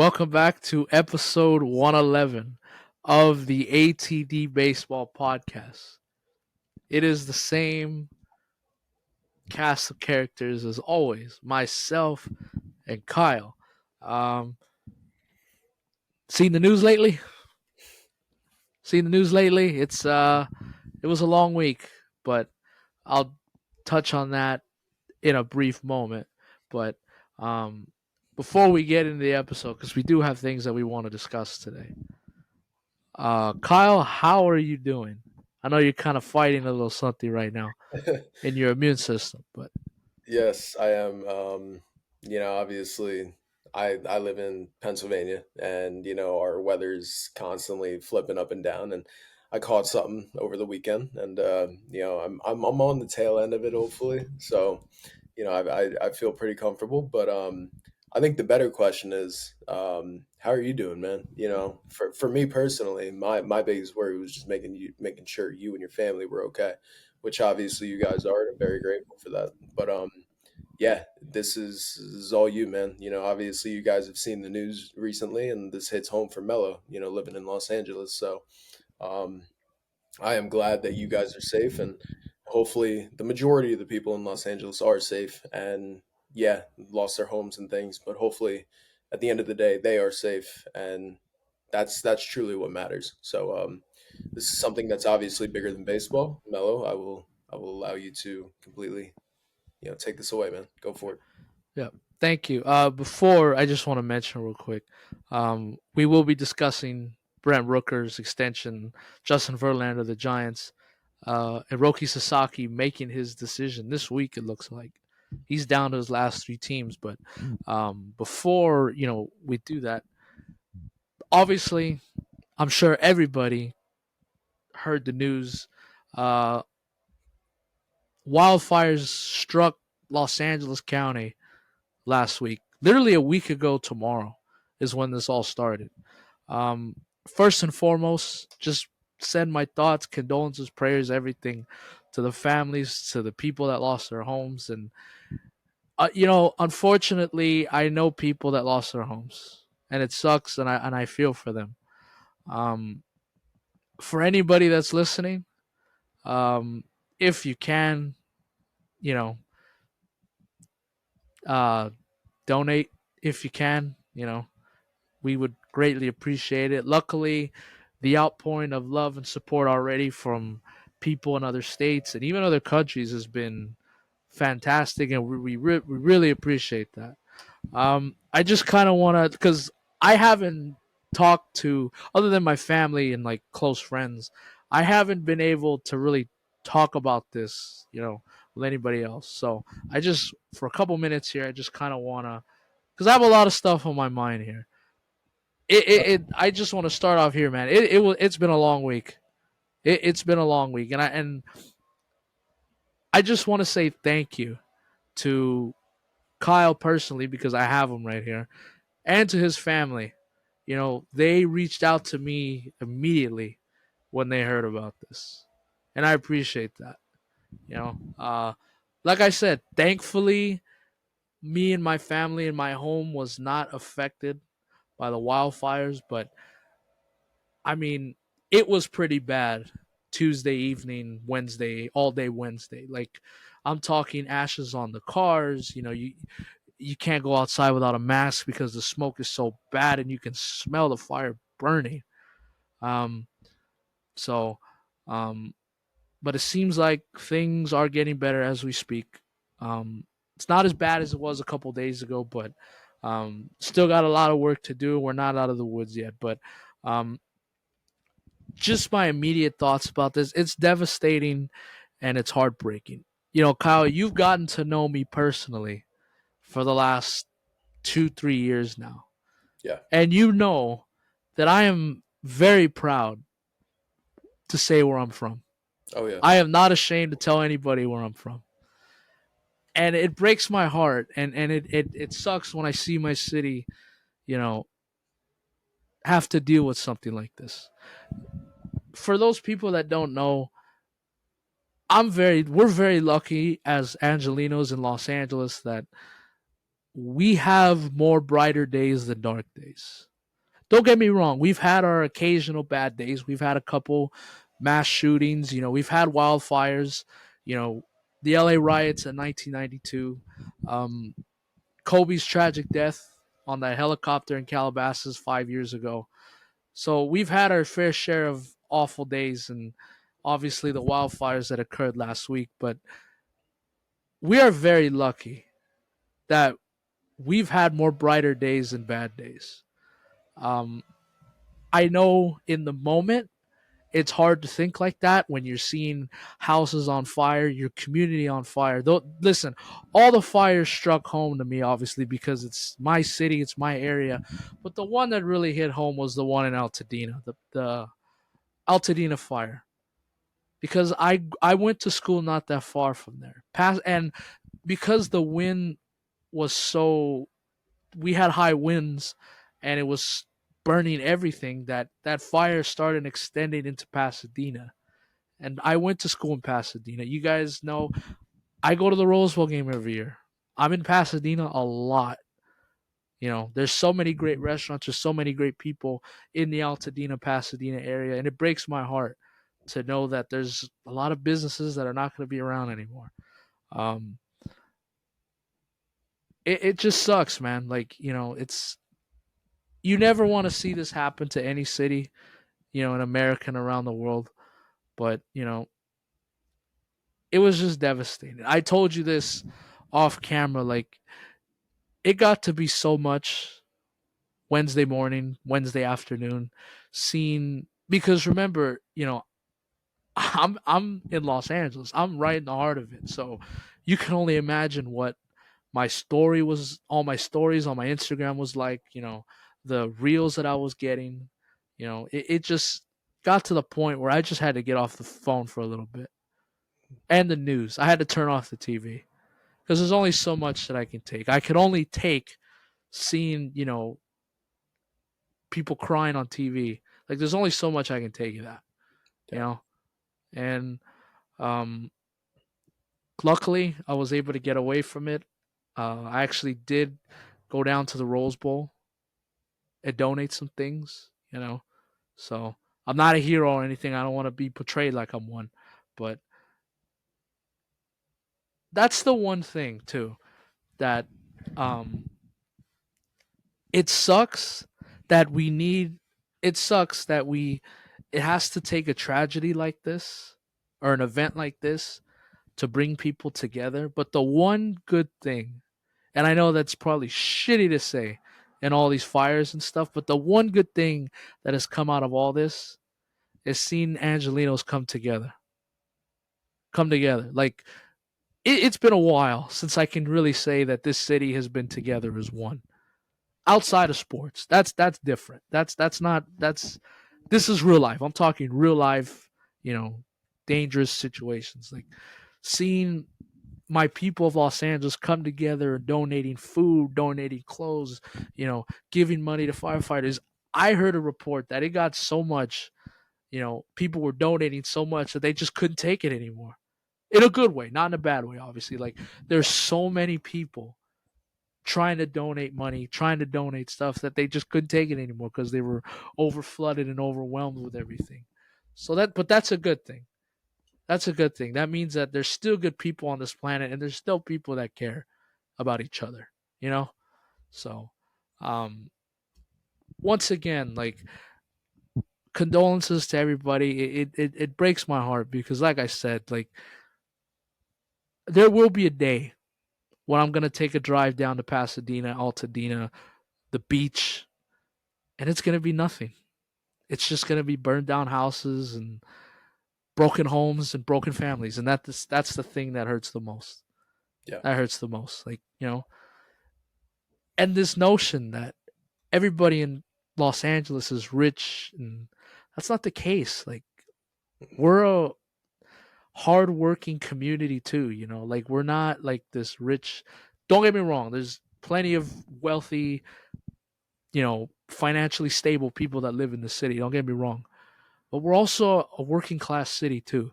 Welcome back to episode 111 of the ATD Baseball Podcast. It is the same cast of characters as always, myself and Kyle. Um, seen the news lately? Seen the news lately? It was a long week, but I'll touch on that in a brief moment. But um, before we get into the episode, because we do have things that we want to discuss today. Kyle, how are you doing? I know you're kind of fighting a little something right now in your immune system, but Yes, I am. Obviously, I live in Pennsylvania, and our weather's constantly flipping up and down. And I caught something over the weekend, and I'm on the tail end of it, hopefully. So, I feel pretty comfortable. But I think the better question is, how are you doing, man? For me personally, my biggest worry was just making sure you and your family were okay, which obviously you guys are, and I'm very grateful for that. But yeah, this is all you, man. Obviously you guys have seen the news recently, and this hits home for Melo. Living in Los Angeles, so um, I am glad that you guys are safe, and hopefully the majority of the people in Los Angeles are safe. And yeah, lost their homes and things, but hopefully at the end of the day they are safe, and that's truly what matters. So this is something that's obviously bigger than baseball. Melo, I will allow you to completely take this away, man. Go for it. yeah, thank you. Before I just want to mention real quick, we will be discussing Brent Rooker's extension, Justin Verlander of the Giants, and Roki Sasaki making his decision this week. It looks like he's down to his last three teams, but before we do that, obviously, I'm sure everybody heard the news. Uh, Wildfires struck Los Angeles County last week. Literally a week ago tomorrow is when this all started. First and foremost, just send my thoughts, condolences, prayers, everything to the families, to the people that lost their homes. And, unfortunately, I know people that lost their homes. And it sucks, and I feel for them. Um, for anybody that's listening, um, if you can, you know, uh, donate if you can. We would greatly appreciate it. Luckily, the outpouring of love and support already from people in other states and even other countries has been fantastic, and we really appreciate that. I just kind of want to, because I haven't talked to, other than my family and like close friends, I haven't been able to really talk about this, with anybody else. So I just, for a couple minutes here, I just kind of want to, because I have a lot of stuff on my mind here. I just want to start off here, man. It's been a long week. It's been a long week, and I just want to say thank you to Kyle personally, because I have him right here, and to his family. They reached out to me immediately when they heard about this, and I appreciate that. You know, uh, like I said, thankfully, me and my family and my home was not affected by the wildfires, but I mean, it was pretty bad Tuesday evening, Wednesday, all day Wednesday. Like, I'm talking ashes on the cars. You can't go outside without a mask because the smoke is so bad and you can smell the fire burning. Um, so, um, but it seems like things are getting better as we speak. It's not as bad as it was a couple days ago, but still got a lot of work to do. We're not out of the woods yet, but um, just my immediate thoughts about this. It's devastating and it's heartbreaking. Kyle, you've gotten to know me personally for the last 2, 3 years now. Yeah. And you know that I am very proud to say where I'm from. Oh yeah. I am not ashamed to tell anybody where I'm from. And it breaks my heart, and it sucks when I see my city, you know, have to deal with something like this. For those people that don't know, we're very lucky as Angelinos in Los Angeles that we have more brighter days than dark days. Don't get me wrong, we've had our occasional bad days. We've had a couple mass shootings, we've had wildfires, you know, the LA riots in 1992, um, Kobe's tragic death on that helicopter in Calabasas 5 years ago. So we've had our fair share of awful days and obviously the wildfires that occurred last week. But we are very lucky that we've had more brighter days than bad days. Um, I know in the moment it's hard to think like that when you're seeing houses on fire, your community on fire. Though, listen, all the fires struck home to me, obviously, because it's my city, it's my area. But the one that really hit home was the one in Altadena, the Altadena fire, because I went to school not that far from there. And because the wind was so, we had high winds, and it was burning everything. That fire started extending into Pasadena, and I went to school in Pasadena. You guys know I go to the Rose Bowl game every year. I'm in Pasadena a lot. There's so many great restaurants, there's so many great people in the Altadena, Pasadena area, and it breaks my heart to know that there's a lot of businesses that are not going to be around anymore. Um, it just sucks, man. Like, it's, you never want to see this happen to any city, in America and around the world. But, it was just devastating. I told you this off camera. Like, it got to be so much Wednesday morning, Wednesday afternoon, seeing, because remember, I'm in Los Angeles. I'm right in the heart of it. So you can only imagine what my story was, all my stories on my Instagram was like, the reels that I was getting. It just got to the point where I just had to get off the phone for a little bit. And the news. I had to turn off the TV because there's only so much that I can take. I could only take seeing, people crying on TV. Like, there's only so much I can take of that, you Yeah. know? And um, luckily, I was able to get away from it. I actually did go down to the Rose Bowl and donate some things. So I'm not a hero or anything. I don't want to be portrayed like I'm one. But that's the one thing, too, that um, it sucks that we need, it sucks that it has to take a tragedy like this or an event like this to bring people together. But the one good thing, and I know that's probably shitty to say in all these fires and stuff, but the one good thing that has come out of all this is seeing Angelinos come together. Like, it's been a while since I can really say that this city has been together as one. Outside of sports, that's different. That's not, that's, this is real life. I'm talking real life, dangerous situations. Like, seeing my people of Los Angeles come together, donating food, donating clothes, giving money to firefighters. I heard a report that it got so much, people were donating so much that they just couldn't take it anymore. In a good way, not in a bad way, obviously. Like, there's so many people trying to donate money, trying to donate stuff that they just couldn't take it anymore because they were over flooded and overwhelmed with everything. But that's a good thing. That's a good thing. That means that there's still good people on this planet and there's still people that care about each other, you know? So, um, once again, like, condolences to everybody. It breaks my heart because, like I said, like, there will be a day when I'm going to take a drive down to Pasadena, Altadena, the beach, and it's going to be nothing. It's just going to be burned down houses and broken homes and broken families. And that's the thing that hurts the most. Yeah. That hurts the most. Like, and this notion that everybody in Los Angeles is rich, and that's not the case. Like, we're a hardworking community too, like, we're not like this rich. Don't get me wrong, there's plenty of wealthy, financially stable people that live in the city. Don't get me wrong. But we're also a working class city too.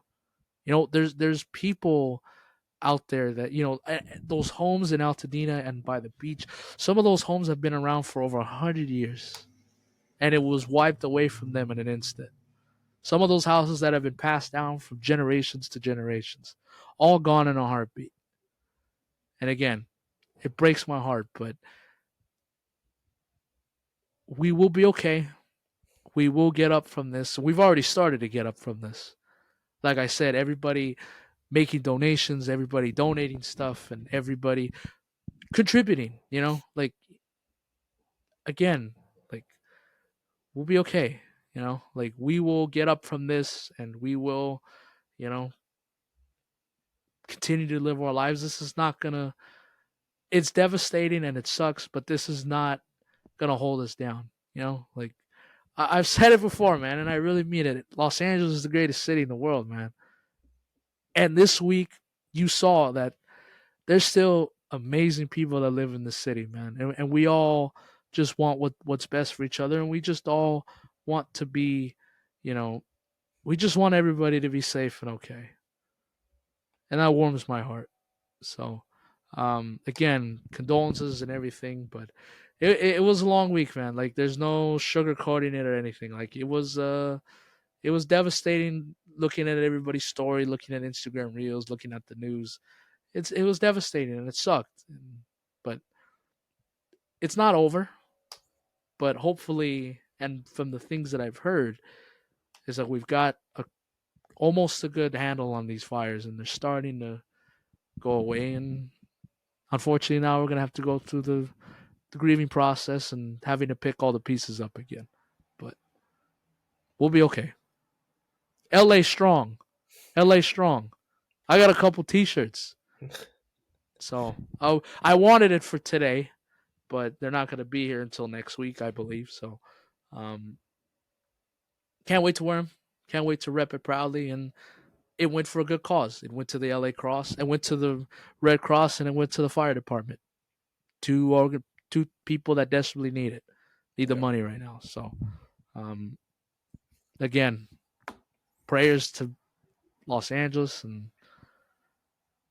There's people out there that those homes in Altadena and by the beach. Some of those homes have been around for over 100 years, and it was wiped away from them in an instant. Some of those houses that have been passed down from generations to generations, all gone in a heartbeat. And again, it breaks my heart, but we will be okay. We will get up from this. We've already started to get up from this. Like I said, everybody making donations, everybody donating stuff, and everybody contributing. Like again, like we'll be okay. Like we will get up from this, and we will, you know, continue to live our lives. This is not gonna. It's devastating and it sucks, but this is not gonna hold us down. Like I've said it before, man, and I really mean it. Los Angeles is the greatest city in the world, man. And this week, you saw that there's still amazing people that live in the city, man, and we all just want what's best for each other, and we just all want to be, you know, we just want everybody to be safe and okay, and that warms my heart. So, again, condolences and everything, but it was a long week, man. Like, there's no sugarcoating it or anything. Like, it was devastating looking at everybody's story, looking at Instagram reels, looking at the news. It was devastating and it sucked, but it's not over. But hopefully, and from the things that I've heard, is that we've got almost a good handle on these fires, and they're starting to go away. And unfortunately, now we're gonna have to go through the grieving process and having to pick all the pieces up again. But we'll be okay. LA strong. LA strong. I got a couple T-shirts, so I wanted it for today, but they're not going to be here until next week, I believe. So, um, can't wait to wear them. Can't wait to rep it proudly. And it went for a good cause. It went to the LA Cross. It went to the Red Cross, and it went to the fire department. Two people that desperately need the Yeah. money right now. So, um, again, prayers to Los Angeles, and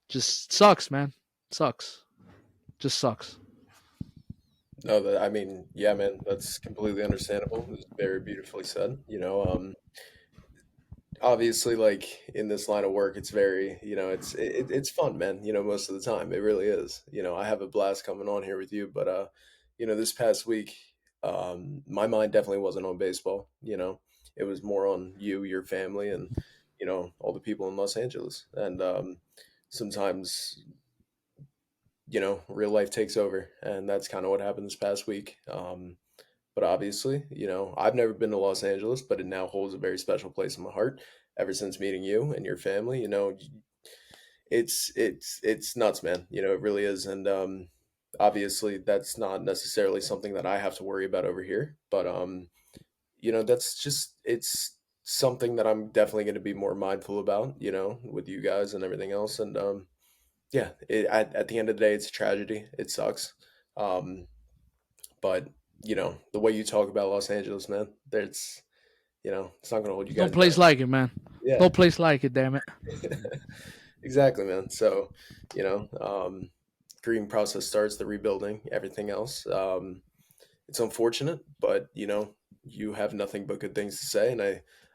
just sucks, man. Sucks. Just sucks. No, that I mean, yeah, man, that's completely understandable. It was very beautifully said. Obviously, like in this line of work, it's very, it's fun, man. Most of the time, it really is. I have a blast coming on here with you, but this past week, my mind definitely wasn't on baseball. It was more on you, your family, and all the people in Los Angeles. And sometimes real life takes over, and that's kind of what happened this past week. But obviously, I've never been to Los Angeles, but it now holds a very special place in my heart. Ever since meeting you and your family, it's nuts, man. It really is, and obviously, that's not necessarily something that I have to worry about over here. But that's just it's something that I'm definitely going to be more mindful about. With you guys and everything else, and yeah, at the end of the day, it's a tragedy. It sucks. Um, but the way you talk about Los Angeles, man, there's it's not gonna hold you No guys back. place like it, man. Yeah, No place like it, damn it. exactly, man. So, grieving process starts, the rebuilding, everything else. It's unfortunate, but you have nothing but good things to say, and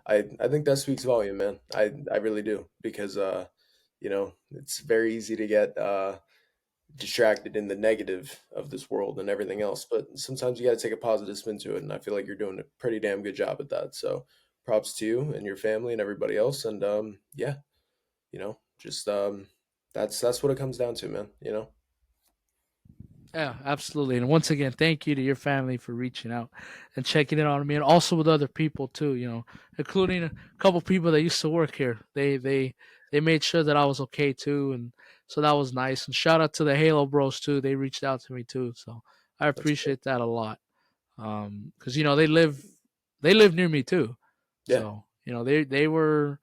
I think that speaks volume, man. I really do because it's very easy to get distracted in the negative of this world and everything else. But sometimes you got to take a positive spin to it, and I feel like you're doing a pretty damn good job at that. So, props to you and your family and everybody else. And yeah, just that's what it comes down to, man. Yeah, absolutely. And once again, thank you to your family for reaching out and checking in on me, and also with other people too. Including a couple people that used to work here. They made sure that I was okay too, and so that was nice. And shout out to the Halo Bros too. They reached out to me too, so I That's great. appreciate that a lot. Because they live near me too, Yeah. so they were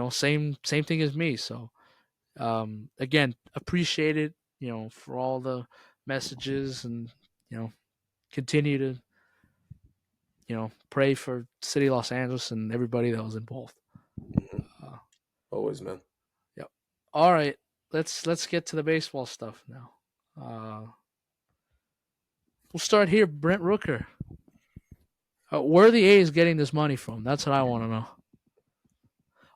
same thing as me. So again, appreciate it, for all the messages, and continue to pray for City Los Angeles and everybody that was involved. Hmm. Uh, Always, man. yep. All right. let's get to the baseball stuff now. Uh, we'll start here. Brent Rooker. Where are the A's getting this money from? That's what I want to know.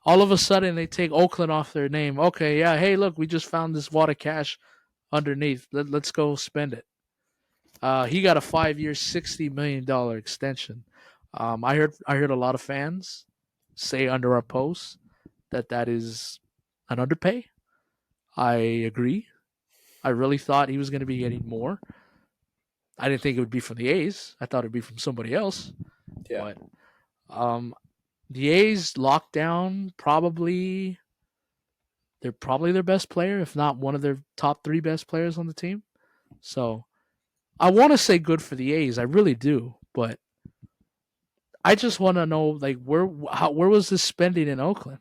All of a sudden, they take Oakland off their name. Okay, yeah. Hey, look, we just found this wad of cash underneath. Let's go spend it. He got a 5 year, $60 million extension. I heard a lot of fans say under our posts that that is an underpay. I agree. I really thought he was going to be getting more. I didn't think it would be from the A's. I thought it'd be from somebody else. Yeah, But um, the A's locked down probably they're probably their best player, if not one of their top three best players on the team. So I want to say good for the A's. I really do, but I just want to know like where was this spending in Oakland?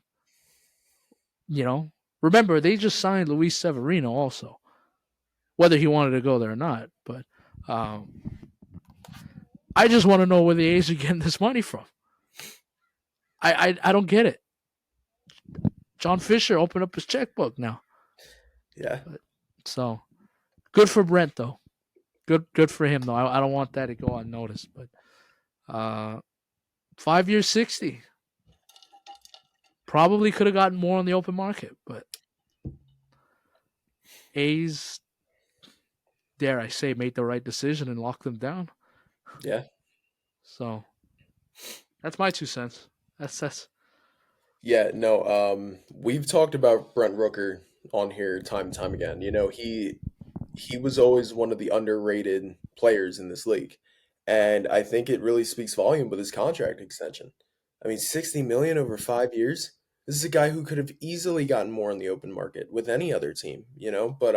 You know, remember they just signed Luis Severino also, whether he wanted to go there or not. But I just want to know where the A's are getting this money from. I don't get it. John Fisher opened up his checkbook now, yeah, so good for Brent though. Good for him though. I don't want that to go unnoticed. But 5 years, 60. Probably could have gotten more on the open market, but A's, dare I say, made the right decision and locked them down. yeah. So that's my 2 cents. That's Yeah, no, we've talked about Brent Rooker on here time and time again. You know, he was always one of the underrated players in this league. And I think it really speaks volume with his contract extension. I mean, 60 million over 5 years. This is a guy who could have easily gotten more on the open market with any other team, you know? But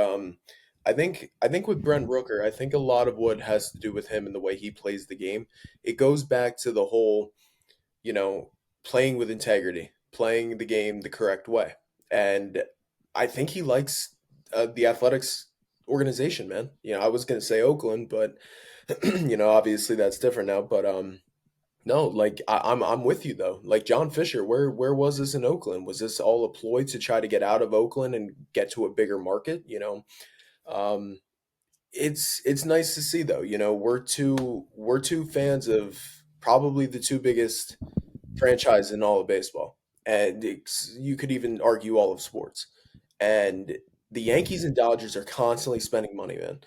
I think with Brent Rooker, I think a lot of what has to do with him and the way he plays the game, it goes back to the whole you know, playing with integrity, playing the game the correct way. And I think he likes the athletics organization, man. You know, I was going to say Oakland, but obviously that's different now. But no, like I'm with you though. Like John Fisher, where was this in Oakland? Was this all a ploy to try to get out of Oakland and get to a bigger market? Um, it's nice to see though. We're two fans of probably the two biggest franchise in all of baseball, and you could even argue all of sports. And the Yankees and Dodgers are constantly spending money, man.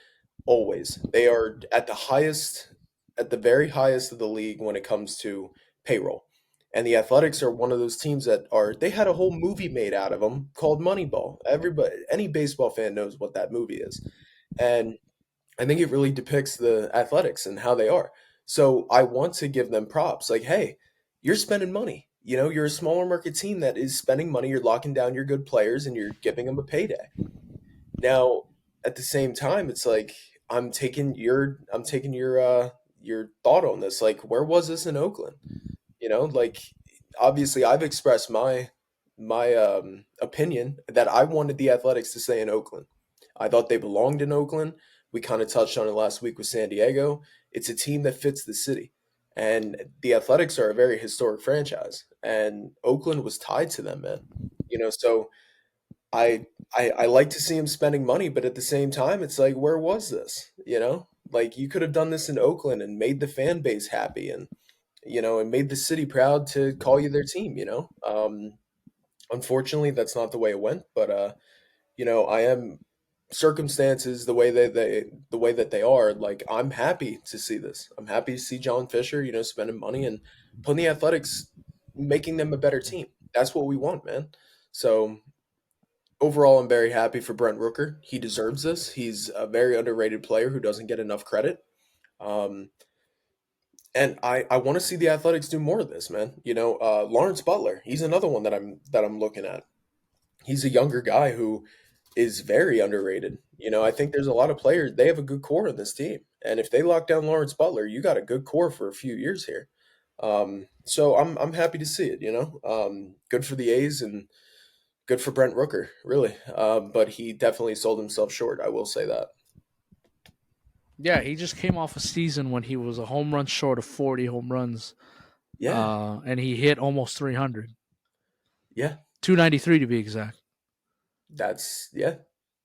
Always, they are at the highest, at the very highest of the league when it comes to payroll. And the Athletics are one of those teams that are. They had a whole movie made out of them called Moneyball. Everybody, any baseball fan knows what that movie is, and I think it really depicts the Athletics and how they are. So I want to give them props. Like, hey, you're spending money. You're a smaller market team that is spending money. You're locking down your good players and you're giving them a payday. Now, at the same time, it's like I'm taking your thought on this. Like, where was this in Oakland? Like obviously I've expressed my opinion that I wanted the Athletics to stay in Oakland. I thought they belonged in Oakland. We kind of touched on it last week with San Diego. It's a team that fits the city. And the Athletics are a very historic franchise. And Oakland was tied to them, man. So I like to see him spending money, but at the same time, it's like, where was this? Like you could have done this in Oakland and made the fan base happy and made the city proud to call you their team. Unfortunately, that's not the way it went, but I am circumstances the way that they are. Like I'm happy to see this. I'm happy to see John Fisher, spending money and putting the Athletics, making them a better team. That's what we want, man. So overall, I'm very happy for Brent Rooker. He deserves this. He's a very underrated player who doesn't get enough credit. Um, and I want to see the Athletics do more of this, man. Lawrence Butler, he's another one that I'm looking at. He's a younger guy who is very underrated. I think there's a lot of players. They have a good core in this team, and if they lock down Lawrence Butler, you got a good core for a few years here. So I'm happy to see it. Good for the A's and good for Brent Rooker, really. But he definitely sold himself short. I will say that. yeah. He just came off a season when he was a home run short of 40 home runs, Yeah, and he hit almost 300, yeah, 293 to be exact. That's yeah.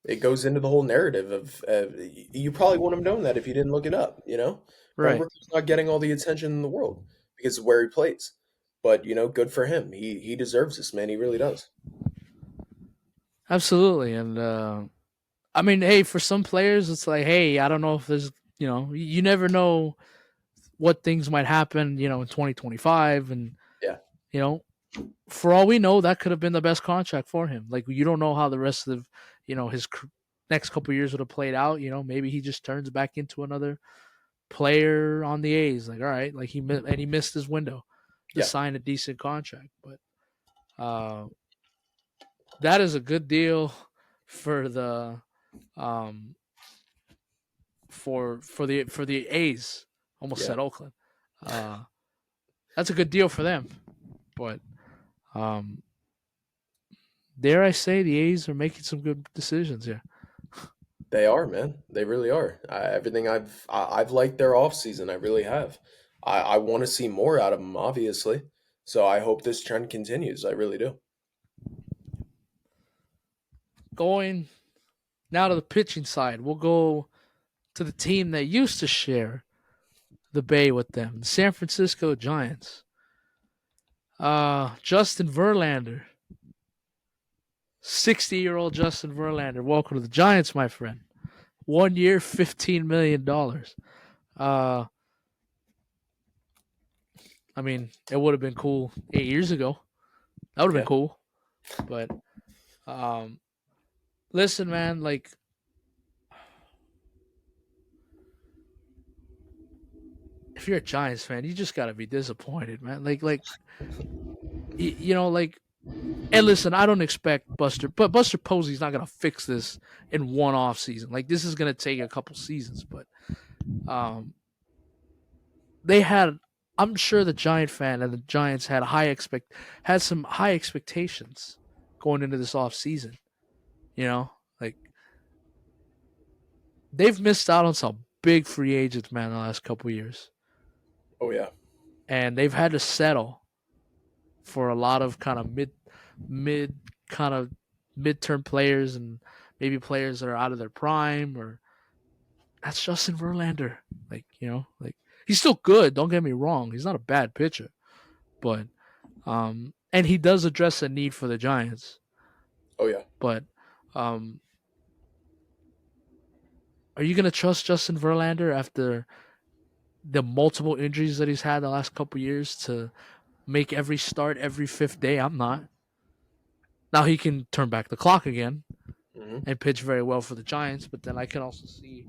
It goes into the whole narrative of you probably wouldn't have known that if you didn't look it up. Brent Right. Rooker's not getting all the attention in the world because of where he plays, but good for him. He deserves this, man. He really does. Absolutely. And I mean, hey, for some players, it's like, hey, I don't know if there's, you never know what things might happen, in 2025. And, Yeah, you know, for all we know, that could have been the best contract for him. Like, you don't know how the rest of, his next couple of years would have played out. Maybe he just turns back into another player on the A's. Like, all right, like he missed his window to yeah, sign a decent contract. But uh, that is a good deal for the um, for the A's. Almost yeah. said Oakland. Uh, that's a good deal for them. But um, dare I say, the A's are making some good decisions here. They are, man. They really are. Everything I've liked their off season. I really have. I want to see more out of them, obviously. So I hope this trend continues. I really do. Going now to the pitching side, we'll go to the team that used to share the Bay with them, the San Francisco Giants. Justin Verlander, 60-year-old Justin Verlander. Welcome to the Giants, my friend. 1 year, $15 million. Uh, I mean, it would have been cool 8 years ago. That would have been Yeah. cool. But um, listen, man, like if you're a Giants fan, you just gotta be disappointed, man. Like and listen, I don't expect Buster Posey's not gonna fix this in one off season. Like this is gonna take a couple seasons, but um, they had. I'm sure the Giant fan and the Giants had some high expectations going into this off season. Like they've missed out on some big free agents, man, the last couple years, Oh yeah. and they've had to settle for a lot of kind of mid kind of midterm players and maybe players that are out of their prime. Or that's Justin Verlander. Like he's still good. Don't get me wrong. He's not a bad pitcher, but and he does address a need for the Giants. Oh yeah. But um, are you gonna trust Justin Verlander after the multiple injuries that he's had the last couple years to make every start every fifth day? I'm not. Now he can turn back the clock again Hmm. and pitch very well for the Giants, but then I can also see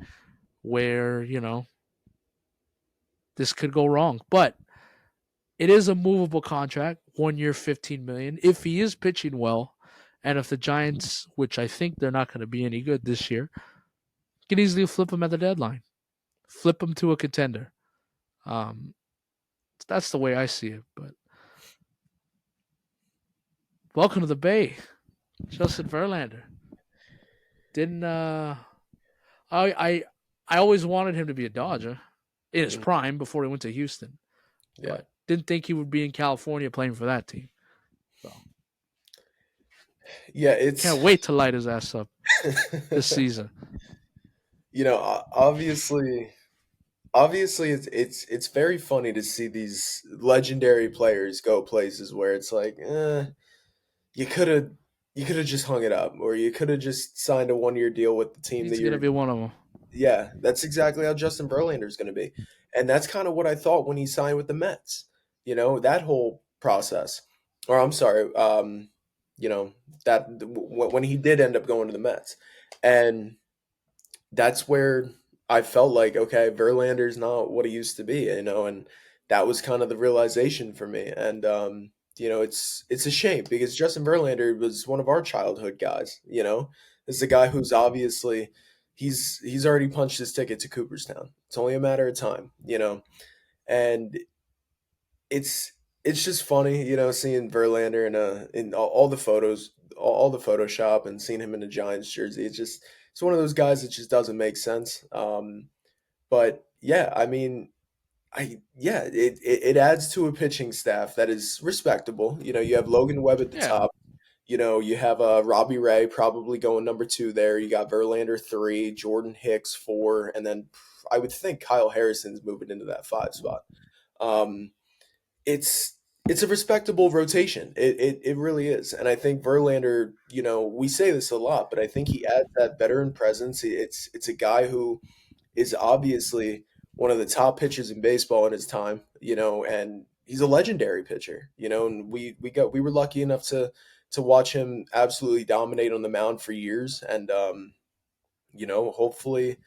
where this could go wrong. But it is a movable contract, 1 year, 15 million. If he is pitching well, and if the Giants, which I think they're not going to be any good this year, can easily flip him at the deadline, flip him to a contender. Um, that's the way I see it. But welcome to the Bay, Justin Verlander. Didn't I I I always wanted him to be a Dodger in his Hmm. prime before he went to Houston, Yeah. but didn't think he would be in California playing for that team. So Yeah. It's can't wait to light his ass up this season. obviously it's very funny to see these legendary players go places where it's like, you could have you could have just hung it up, or you could have just signed a 1 year deal with the team that He's gonna you're. be one of them. Yeah, that's exactly how Justin Verlander is going to be. And that's kind of what I thought when he signed with the Mets. That whole process. Or I'm sorry, you know, when he did end up going to the Mets. And that's where I felt like, okay, Verlander's not what he used to be. And that was kind of the realization for me. And it's a shame because Justin Verlander was one of our childhood guys. This is a guy who's obviously he's already punched his ticket to Cooperstown. It's only a matter of time. And it's just funny, seeing Verlander in all the photos, all the Photoshop, and seeing him in a Giants jersey. It's one of those guys that just doesn't make sense. But yeah, I mean, it adds to a pitching staff that is respectable. You have Logan Webb at the Yeah, top. You have Robbie Ray probably going number two there. You got Verlander three, Jordan Hicks four, and then I would think Kyle Harrison's moving into that five spot. Um, it's it's a respectable rotation. It really is, and I think Verlander. We say this a lot, but I think he adds that veteran presence. It's a guy who is obviously one of the top pitchers in baseball in his time, and he's a legendary pitcher, and we were lucky enough to watch him absolutely dominate on the mound for years, and hopefully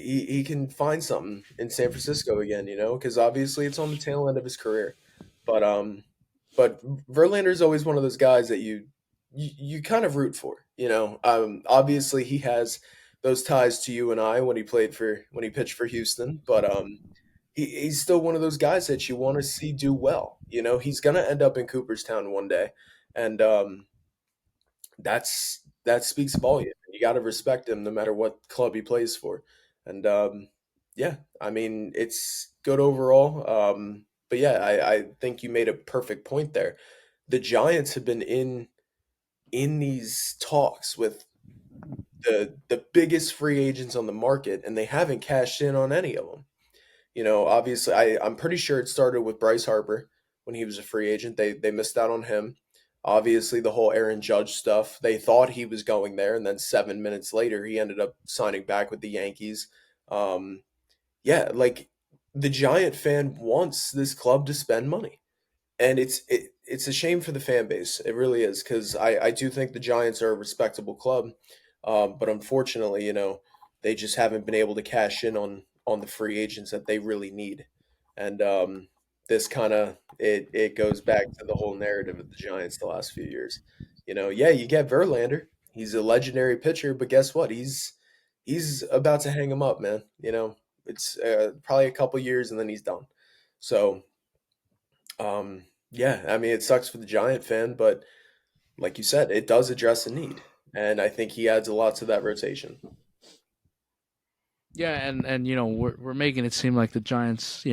he can find something in San Francisco again, because obviously it's on the tail end of his career. But Verlander's always one of those guys that you kind of root for, Obviously he has those ties to you and I when he pitched for Houston, but he's still one of those guys that you want to see do well. He's gonna end up in Cooperstown one day, and that speaks volume. You got to respect him no matter what club he plays for. And yeah, I mean it's good overall. But yeah, I think you made a perfect point there. The Giants have been in these talks with the biggest free agents on the market, and they haven't cashed in on any of them. Obviously, I'm pretty sure it started with Bryce Harper when he was a free agent. They missed out on him. Obviously, the whole Aaron Judge stuff. They thought he was going there, and then 7 minutes later, he ended up signing back with the Yankees. Um, yeah, like the Giant fan wants this club to spend money, and it's a shame for the fan base. It really is because I do think the Giants are a respectable club, but unfortunately, they just haven't been able to cash in on the free agents that they really need, and this kind of it goes back to the whole narrative of the Giants the last few years. Yeah, you get Verlander. He's a legendary pitcher, but guess what? He's about to hang him up, man. It's probably a couple years and then he's done. So yeah, I mean, it sucks for the Giant fan, but like you said, it does address a need, and I think he adds a lot to that rotation. Yeah, and we're making it seem like the Giants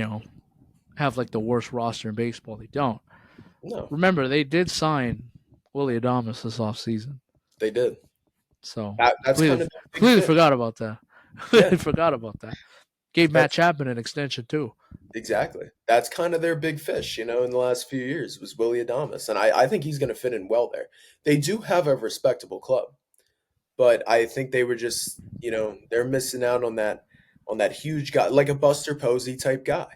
have like the worst roster in baseball. They don't. No, Remember, they did sign Willie Adames this offseason. they did. So That's kind completely of their big completely fish. forgot about that. Yeah, Completely forgot about that. Gave Matt that's Chapman an extension too. exactly. That's kind of their big fish, in the last few years was Willie Adames, and I think he's going to fit in well there. They do have a respectable club, but I think they were just, they're missing out on that huge guy, like a Buster Posey type guy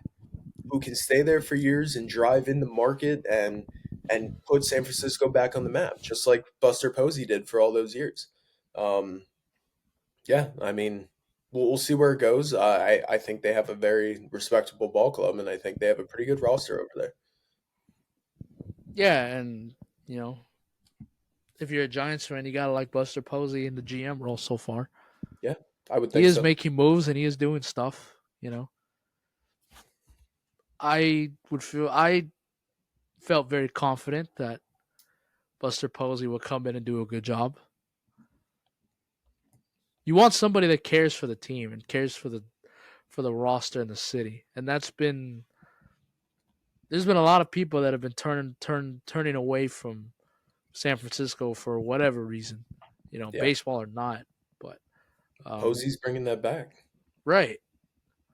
who can stay there for years and drive in the market and put San Francisco back on the map, just like Buster Posey did for all those years. Um, yeah, I mean, we'll see where it goes. I think they have a very respectable ball club, and I think they have a pretty good roster over there. Yeah, and you know, if you're a Giants fan, you gotta like Buster Posey in the GM role so far. Yeah, I would He think is so. making moves and he is doing stuff. I felt very confident that Buster Posey would come in and do a good job. You want somebody that cares for the team and cares for the roster in the city, and there's been a lot of people that have been turning away from San Francisco for whatever reason, Yeah, baseball or not. But Posey's bringing that back. right,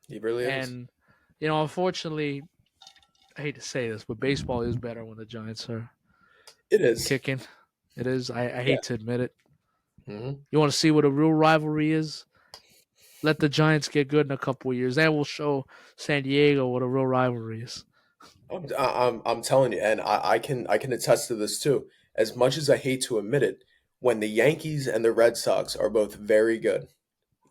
He really is. and unfortunately, I hate to say this, but baseball is better when the Giants are It is. kicking. It is. I Yeah. hate to admit it. hmm You want to see what a real rivalry is? Let the Giants get good in a couple of years. That will show San Diego what a real rivalry is. I'm telling you, and I can attest to this too. As much as I hate to admit it, when the Yankees and the Red Sox are both very good,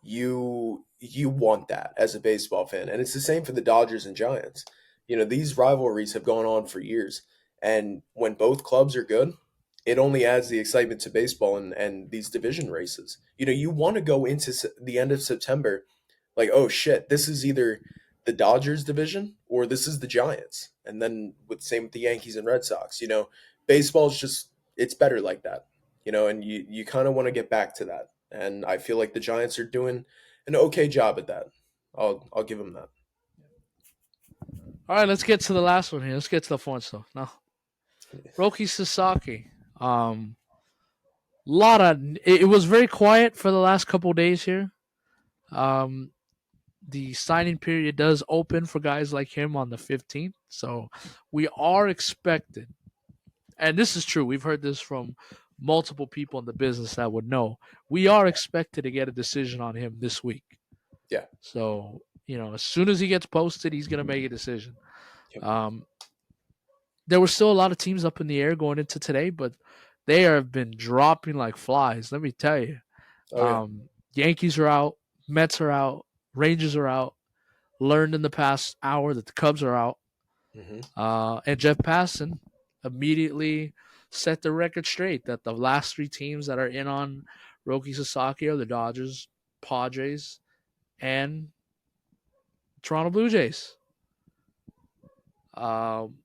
you want that as a baseball fan, and it's the same for the Dodgers and Giants. These rivalries have gone on for years, and when both clubs are good, it only adds the excitement to baseball and these division races. You want to go into the end of September like, oh shit, this is either the Dodgers division or this is the Giants, and then with same with the Yankees and Red Sox. Baseball's just it's better like that. And you kind of want to get back to that, and I feel like the Giants are doing an okay job at that. I'll give them that. All right, let's get to the last one here. Let's get to the fun stuff now. Roki Sasaki. Um, lot of it was very quiet for the last couple days here. Um, the signing period does open for guys like him on the 15th, so we are expected, and this is true. We've heard this from multiple people in the business that would know. We are expected to get a decision on him this week. Yeah. So as soon as he gets posted, he's gonna make a decision. Yep. Um, there were still a lot of teams up in the air going into today, but they have been dropping like flies. Let me tell you. Oh yeah. Yankees are out, Mets are out, Rangers are out. Learned in the past hour that the Cubs are out, Hmm. and Jeff Passan immediately set the record straight that the last three teams that are in on Roki Sasaki are the Dodgers, Padres, and Toronto Blue Jays. Um,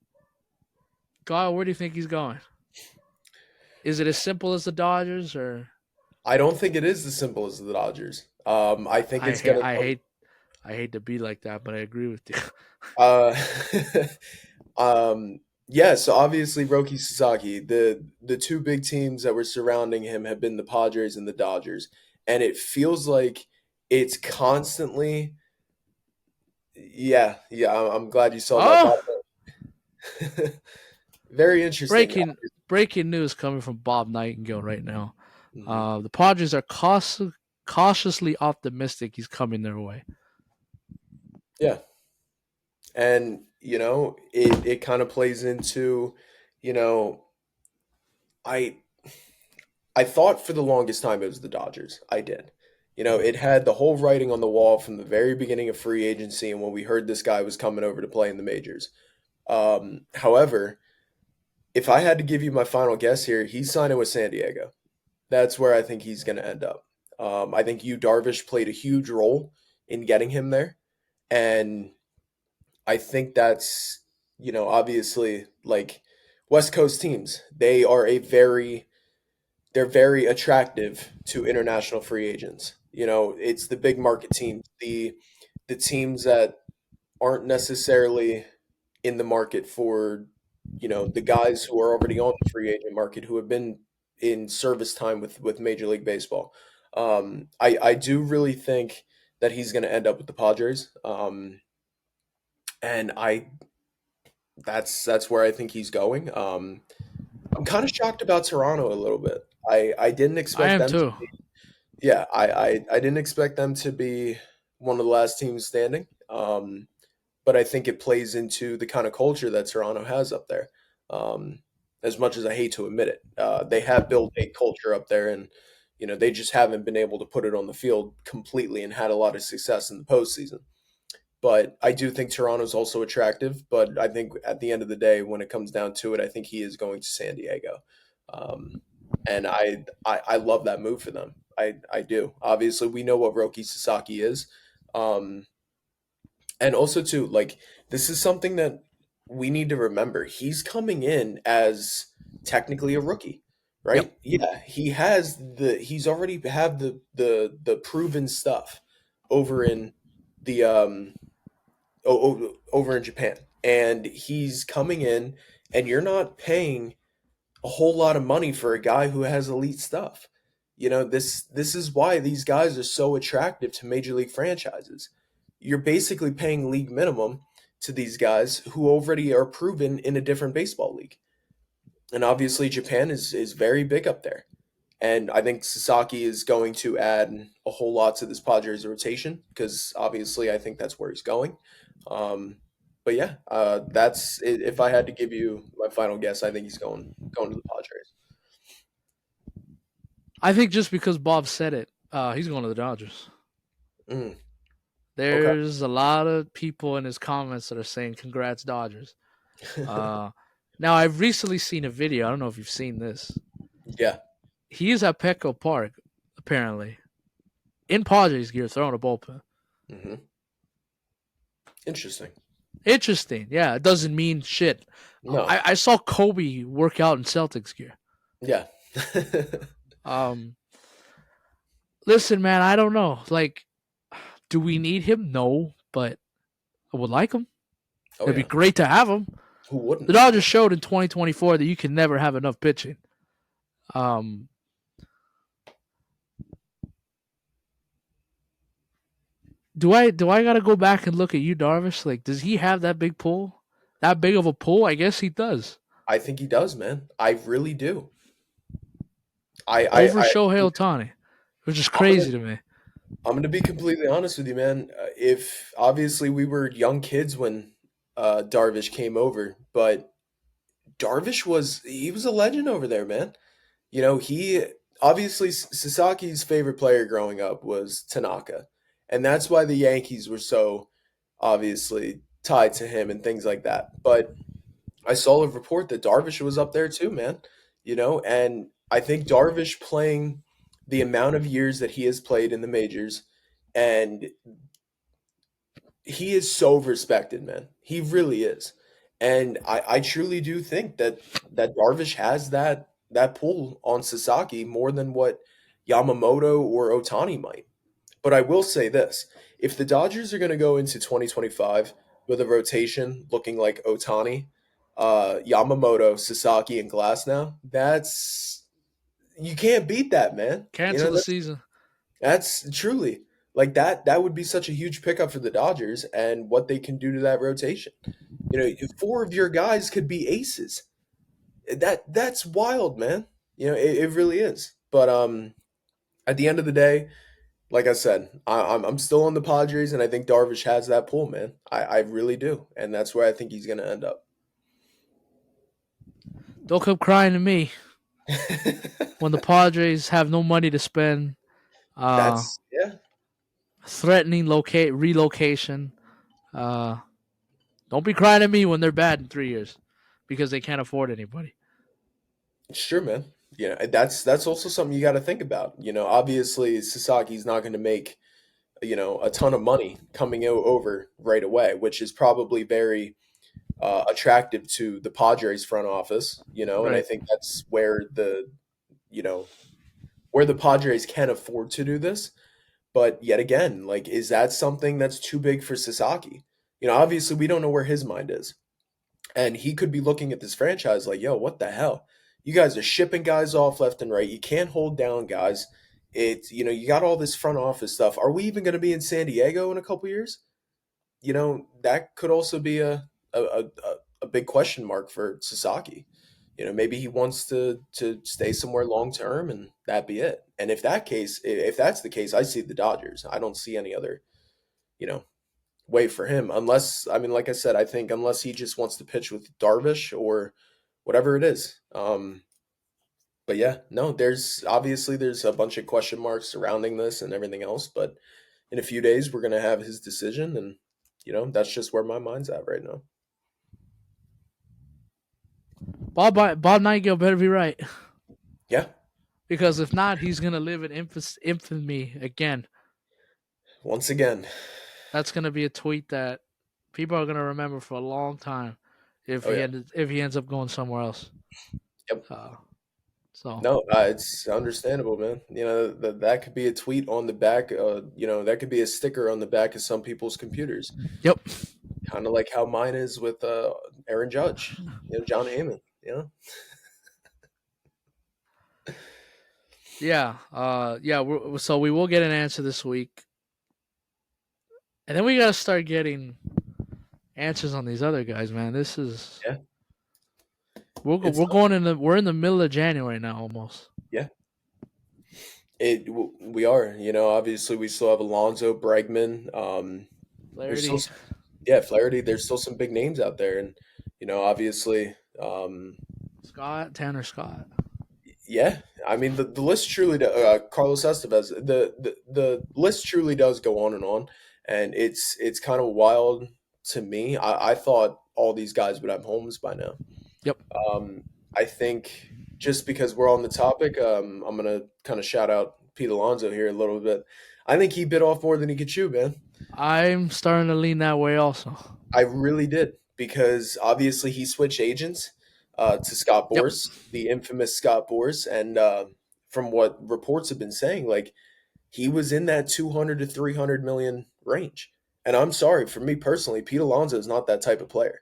Kyle, where do you think he's going? Is it as simple as the Dodgers, or I don't think it is as simple as the Dodgers. I I, think I it's hate gonna I come. hate I hate to be like that, but I agree with you. Uh, yeah. So obviously, Roki Sasaki, the two big teams that were surrounding him have been the Padres and the Dodgers, and it feels like it's constantly. Yeah, yeah. I'm glad you saw that. Oh, Very interesting. breaking news coming from Bob Nightingale right now. Mhm. The Padres are cautiously optimistic he's coming their way. Yeah, and it kind of plays into, you know, I I thought for the longest time it was the Dodgers. I did. It had the whole writing on the wall from the very beginning of free agency and when we heard this guy was coming over to play in the majors. However, if I had to give you my final guess here, he's signing with San Diego. That's where I think he's going to end up. I think Yu Darvish played a huge role in getting him there, and I think that's obviously like West Coast teams. They're very attractive to international free agents. It's the big market teams, the teams that aren't necessarily in the market for, the guys who are already on the free agent market who have been in service time with Major League Baseball. I do really think that he's going to end up with the Padres, and I that's where I think he's going. I'm kind of shocked about Toronto a little bit. I didn't I expect am them to too. be. Yeah, I didn't expect them to be one of the last teams standing. But I think it plays into the kind of culture that Toronto has up there. Um, as much as I hate to admit it, they have built a culture up there, and they just haven't been able to put it on the field completely and had a lot of success in the postseason. But I do think Toronto's also attractive. But I think at the end of the day, when it comes down to it, I think he is going to San Diego, um, and I love that move for them. I do. Obviously, we know what Roki Sasaki is. Um, and also too, like this is something that we need to remember. He's coming in as technically a rookie, Yep. right? Yeah, he's already have the proven stuff over in the over in Japan. And he's coming in and you're not paying a whole lot of money for a guy who has elite stuff. This is why these guys are so attractive to major league franchises. You're basically paying league minimum to these guys who already are proven in a different baseball league. And obviously Japan is very big up there. And I think Sasaki is going to add a whole lot to this Padres rotation because obviously I think that's where he's going. Um, but yeah, that's it. If I had to give you my final guess, I think he's going to the Padres. I think just because Bob said it, he's going to the Dodgers. Mm, okay. There's a lot of people in his comments that are saying "Congrats, Dodgers." Uh, Now I've recently seen a video. I don't know if you've seen this. Yeah. He is at Petco Park, apparently, in Padres gear, throwing a bullpen. Hmm. Interesting. Interesting. Yeah, it doesn't mean shit. No. I saw Kobe work out in Celtics gear. Yeah. Um, Listen, man, I don't know. Like, do we need him? No, but I would like him. Oh It'd be yeah. great to have him. Who The wouldn't? Dodgers showed in 2024 that you can never have enough pitching. Um, do I gotta go back and look at you, Darvish? Like, does he have that big pull? That big of a pull? I guess he does. I think he does, man. I really do. I I, Over I Shohei Otani, which is I'm gonna crazy to me. I'm gonna be completely honest with you, man. If obviously we were young kids when Darvish came over, but he was a legend over there, man. He obviously Sasaki's favorite player growing up was Tanaka, and that's why the Yankees were so obviously tied to him and things like that. But I saw a report that Darvish was up there too, man. And I think Darvish playing the amount of years that he has played in the majors, and he is so respected, man. He really is. And I truly do think that Darvish has that pull on Sasaki more than what Yamamoto or Otani might. But I will say this. If the Dodgers are going to go into 2025 with a rotation looking like Otani, Yamamoto, Sasaki, and Glass now, that's you can't beat that, man. Cancel the season. That's truly like that would be such a huge pickup for the Dodgers and what they can do to that rotation. Four of your guys could be aces. That's wild, man. It really is. But at the end of the day, like I said, I'm still on the Padres, and I think Darvish has that pull, man. I really do, and that's where I think he's going to end up. Don't come crying to me when the Padres have no money to spend, uh, That's yeah, threatening locate relocation. Uh, don't be crying at me when they're bad in 3 years because they can't afford anybody. sure, man. That's also something you got to think about. Obviously Sasaki's not going to make a ton of money coming over right away, which is probably very attractive to the Padres front office. And I Right. think that's you know where the Padres can afford to do this. But yet again, like, is that something that's too big for Sasaki? Obviously, we don't know where his mind is. And he could be looking at this franchise like, yo, what the hell? You guys are shipping guys off left and right. You can't hold down guys. You got all this front office stuff. Are we even going to be in San Diego in a couple years? That could also be a big question mark for Sasaki. Maybe he wants to stay somewhere long term and that be it. And if that's the case, I see the Dodgers. I don't see any other, you know, way for him unless I mean, like I said, I think unless he just wants to pitch with Darvish or whatever it is. But yeah, no, there's a bunch of question marks surrounding this and everything else, but in a few days we're gonna have his decision and that's just where my mind's at right now. Bob Nightingale better be right Yeah, because if not, he's gonna live in infamy again. once again. That's gonna be a tweet that people are gonna remember for a long time Oh yeah. if he ends up going somewhere else. Yep. Uh, so No, it's understandable, man. That could be a tweet on the back. That could be a sticker on the back of some people's computers. yep, Kind of like how mine is with Aaron Judge. John Heyman. yeah, yeah. So we will get an answer this week, and then we gotta start getting answers on these other guys, man. This is Yeah. It's we're in the middle of January now almost. yeah. We are. Obviously we still have Alonzo Bregman. There's still Flaherty, yeah, Flaherty. There's still some big names out there, and obviously, Scott, Tanner Scott. yeah. I mean, the list truly, Carlos Estevez. The list truly does go on, and it's kind of wild to me. I thought all these guys would have homes by now. Yep, I think just because we're on the topic, I'm gonna kind of shout out Pete Alonso here a little bit. I think he bit off more than he could chew, man. I'm starting to lean that way also. I really did because obviously he switched agents to Scott Yep, Boras, the infamous Scott Boras, and from what reports have been saying, like he was in that 200 to 300 million range. And I'm sorry, for me personally, Pete Alonso is not that type of player.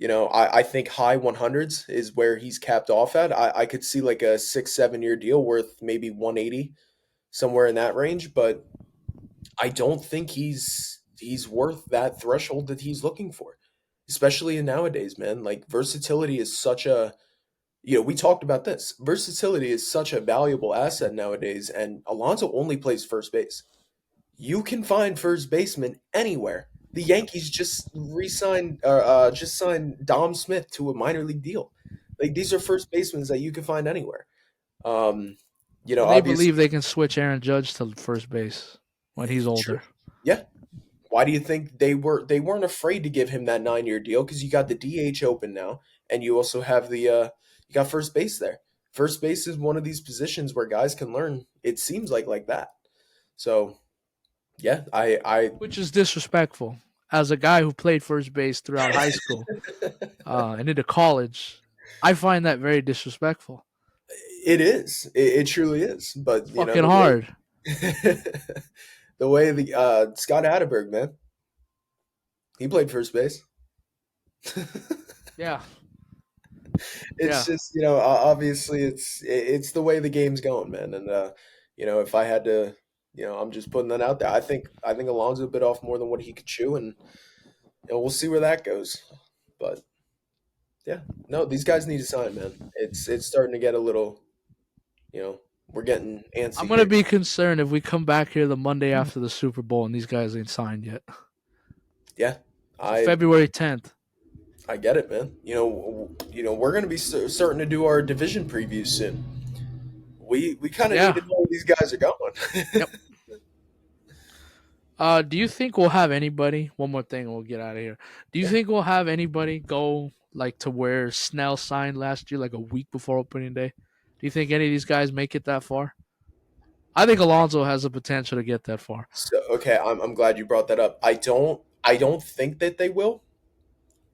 I think high 100s is where he's capped off at. I could see like a 6, 7 year deal worth maybe 180, somewhere in that range, but I don't think he's worth that threshold that he's looking for, especially in nowadays, man. Like versatility is such a we talked about this. Versatility is such a valuable asset nowadays, and Alonso only plays first base. You can find first baseman anywhere. The Yankees just signed Dom Smith to a minor league deal. Like these are first basemen that you can find anywhere. Um, And they Obviously, believe they can switch Aaron Judge to first base when he's true. older. Yeah. Why do you think they weren't afraid to give him that 9 year deal? Because you got the DH open now, and you also have the you got first base there. First base is one of these positions where guys can learn. It seems like that. So yeah, Which is disrespectful. As a guy who played first base throughout high school and into college, I find that very disrespectful. it is. It truly is. But It's you know fucking the way hard. the way the Scott Hatterberg, man, he played first base. Yeah, It's yeah. just obviously it's the way the game's going, man. And if I had to, I'm just putting that out there. I think Alonso bit off more than what he could chew, and we'll see where that goes. But yeah, no, these guys need to sign, man. It's starting to get a little, we're getting I'm antsy gonna here. be concerned if we come back here the Monday after the Super Bowl and these guys ain't signed yet. Yeah, So I February 10th. I get it, man. We're gonna be starting to do our division previews soon. We kind of need Yeah. to know where these guys are going. Yep. Do you think we'll have anybody? One more thing, and we'll get out of here. Do you Yeah. think we'll have anybody go like to where Snell signed last year, like a week before opening day? Do you think any of these guys make it that far? I think Alonso has the potential to get that far. So okay, I'm glad you brought that up. I don't think that they will,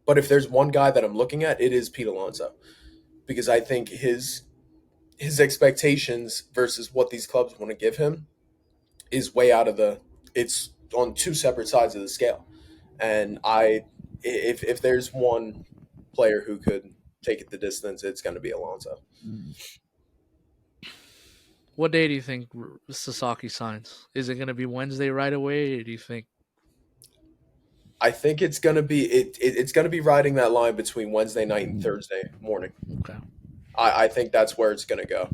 but if there's one guy that I'm looking at, it is Pete Alonso because I think his expectations versus what these clubs want to give him is way out of the. It's on two separate sides of the scale, and if there's one player who could take it the distance, it's going to be Alonso. What day do you think Sasaki signs? Is it going to be Wednesday right away, or do you think? I think it's going to be riding that line between Wednesday night and Thursday morning. Okay, I think that's where it's going to go.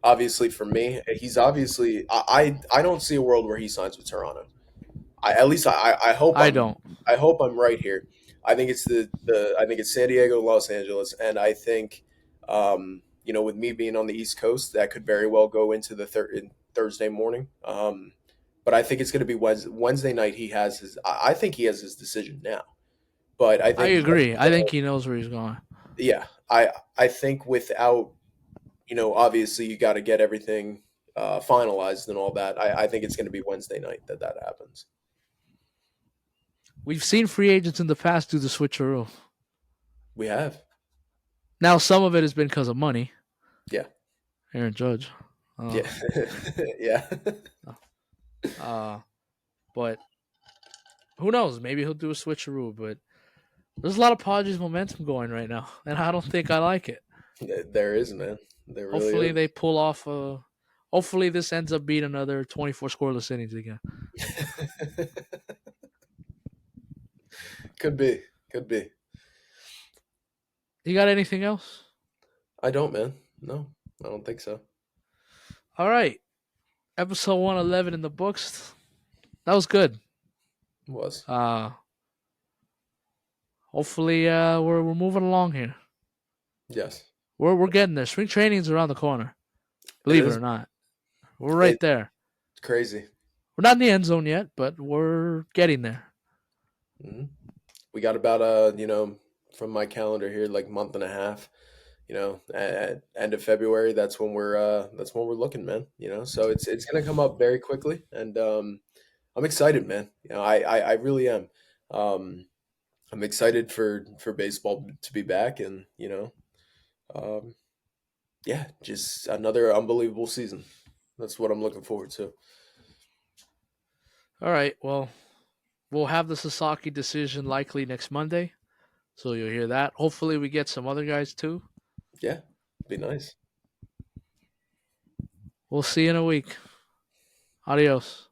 Obviously for me, he's obviously I don't see a world where he signs with Toronto. At least I hope I don't. I'm right here. I think it's I think it's San Diego, Los Angeles, and I think with me being on the East Coast, that could very well go into the Thursday morning. But I think it's going to be Wednesday night. I think he has his decision now. But I I think agree. I think he knows where he's going. yeah, I think without obviously you got to get everything finalized and all that. I think it's going to be Wednesday night that happens. We've seen free agents in the past do the switcheroo. We have, Now some of it has been because of money. yeah, Aaron Judge. yeah, Uh, yeah. uh, but who knows? Maybe he'll do a switcheroo. But there's a lot of Padres momentum going right now, and I don't think I like it. There is, man. There really Hopefully is. they pull off a. Hopefully this ends up being another 24 scoreless innings again. Could be, could be. You got anything else? I don't, man. No, I don't think so. All right, episode 111 in the books. That was good. It was. Uh, hopefully we're moving along here. Yes, We're getting there. Spring training's around the corner. it Believe it is. or not, we're right It's there. crazy. We're not in the end zone yet, but we're getting there. Mhm. We got about from my calendar here, like month and a half. At end of February, that's when we're looking, man. So it's gonna come up very quickly, and I'm excited, man. I really am. Um, I'm excited for baseball to be back, and um, yeah, just another unbelievable season. That's what I'm looking forward to. All right. Well, we'll have the Sasaki decision likely next Monday. So you'll hear that. Hopefully, we get some other guys too. Yeah, be nice. We'll see you in a week. Adios.